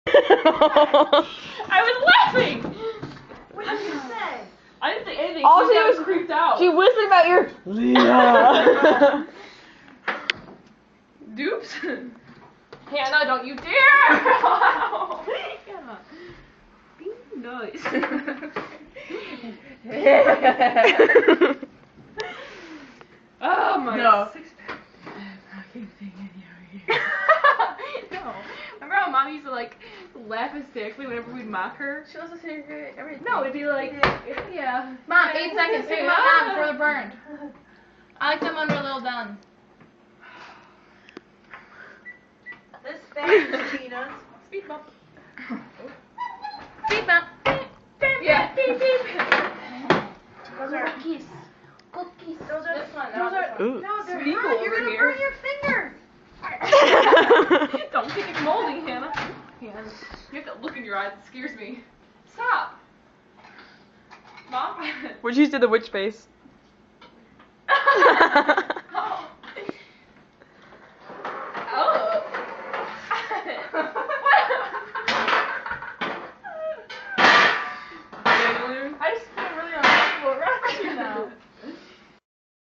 I was laughing. What did you say? I didn't say anything. All She she was was creeped out. She whispered about your Leah. Dupes. Hannah, don't you dare! Hannah, be nice. Oh my No. six-pack. Fucking thing in here. No. Remember how Mom used to like laugh hysterically whenever we'd mock her? She was a secret. Everything. No, it'd be like, yeah. Mom, 8 seconds. Think about that before they're burned. I like them when they're a little done. This bag is peanuts. Speed bump. Beep bump. Yeah. Beep beep. Those are Cookies. Cookies. Those are This one. those are Ooh. no, they're Sneakle hot. You're over gonna here. burn your fingers. Don't think it's molding, Hannah. Hannah, you have that look in your eyes. It scares me. Stop. Mom. Would you do the witch face?